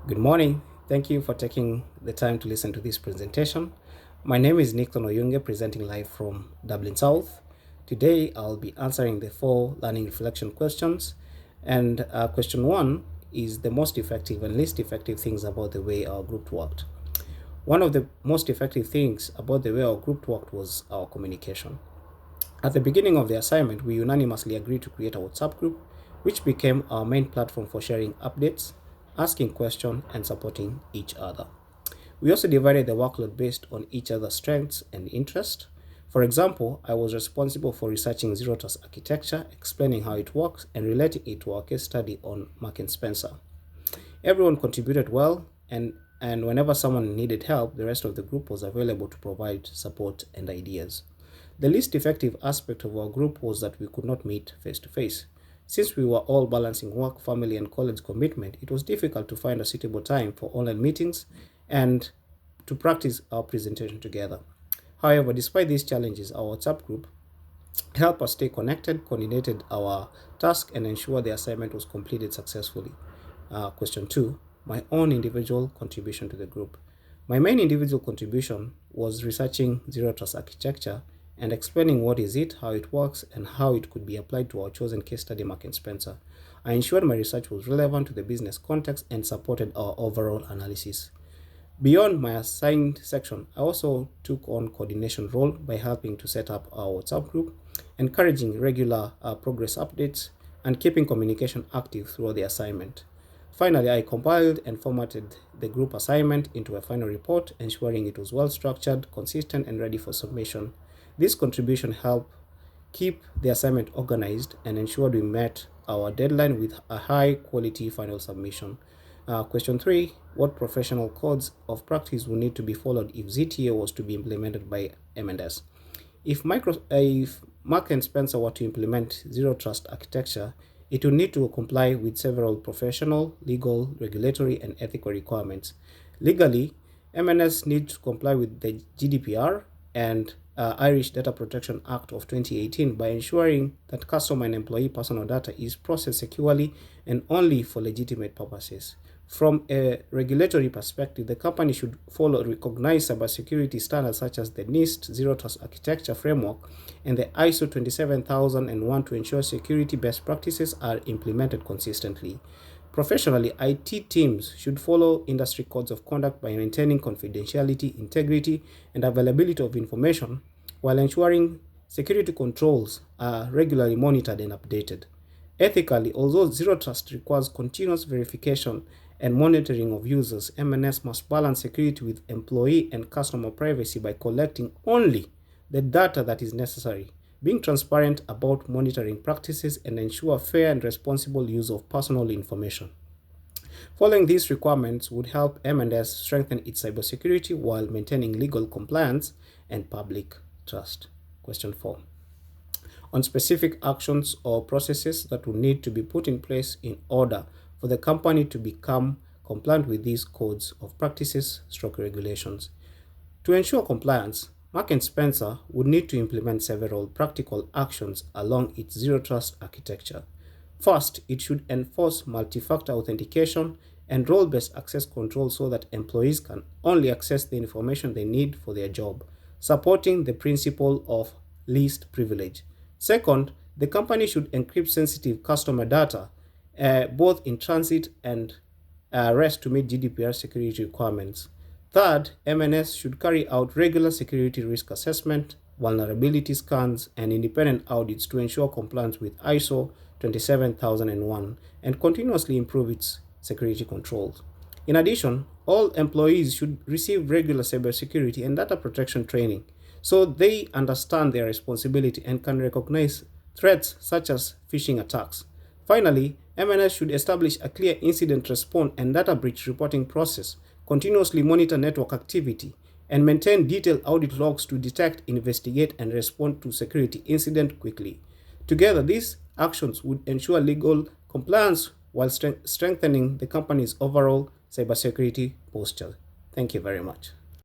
Good morning. Thank you for taking the time to listen to this presentation. My name is Nickson Oyunge, presenting live from Dublin South. Today, I'll be answering the 4 learning reflection questions. And question 1 is the most effective and least effective things about the way our group worked. One of the most effective things about the way our group worked was our communication. At the beginning of the assignment, we unanimously agreed to create a WhatsApp group, which became our main platform for sharing updates, asking questions, and supporting each other. We also divided the workload based on each other's strengths and interests. For example, I was responsible for researching Zero Trust architecture, explaining how it works, and relating it to our case study on Mark and Spencer. Everyone contributed well, and whenever someone needed help, the rest of the group was available to provide support and ideas. The least effective aspect of our group was that we could not meet face to face. Since we were all balancing work, family, and college commitment, it was difficult to find a suitable time for online meetings and to practice our presentation together. However, despite these challenges, our WhatsApp group helped us stay connected, coordinated our task, and ensure the assignment was completed successfully. Question 2, my own individual contribution to the group. My main individual contribution was researching Zero Trust architecture and explaining what is it, how it works, and how it could be applied to our chosen case study, Mark and Spencer. I ensured my research was relevant to the business context and supported our overall analysis. Beyond my assigned section, I also took on coordination role by helping to set up our WhatsApp group, encouraging regular progress updates, and keeping communication active throughout the assignment. Finally, I compiled and formatted the group assignment into a final report, ensuring it was well structured, consistent, and ready for submission. This contribution helped keep the assignment organized and ensured we met our deadline with a high quality final submission. Question 3, what professional codes of practice will need to be followed if ZTA was to be implemented by M&S? If Mark and Spencer were to implement Zero Trust architecture, it will need to comply with several professional, legal, regulatory, and ethical requirements. Legally, M&S needs to comply with the GDPR and Irish Data Protection Act of 2018 by ensuring that customer and employee personal data is processed securely and only for legitimate purposes. From a regulatory perspective, the company should follow recognized cybersecurity standards such as the NIST Zero Trust Architecture Framework and the ISO 27001 to ensure security best practices are implemented consistently. Professionally, IT teams should follow industry codes of conduct by maintaining confidentiality, integrity, and availability of information while ensuring security controls are regularly monitored and updated. Ethically, although Zero Trust requires continuous verification and monitoring of users, M&S must balance security with employee and customer privacy by collecting only the data that is necessary, being transparent about monitoring practices, and ensure fair and responsible use of personal information. Following these requirements would help M&S strengthen its cybersecurity while maintaining legal compliance and public trust. Question 4. On specific actions or processes that will need to be put in place in order for the company to become compliant with these codes of practices / regulations. To ensure compliance, Mark and Spencer would need to implement several practical actions along its Zero Trust architecture. First, it should enforce multi-factor authentication and role-based access control so that employees can only access the information they need for their job, supporting the principle of least privilege. Second, the company should encrypt sensitive customer data, both in transit and rest to meet GDPR security requirements. Third, M&S should carry out regular security risk assessment, vulnerability scans, and independent audits to ensure compliance with ISO 27001 and continuously improve its security controls. In addition, all employees should receive regular cybersecurity and data protection training so they understand their responsibility and can recognize threats such as phishing attacks. Finally, M&S should establish a clear incident response and data breach reporting process, continuously monitor network activity, and maintain detailed audit logs to detect, investigate, and respond to security incidents quickly. Together, these actions would ensure legal compliance while strengthening the company's overall cybersecurity posture. Thank you very much.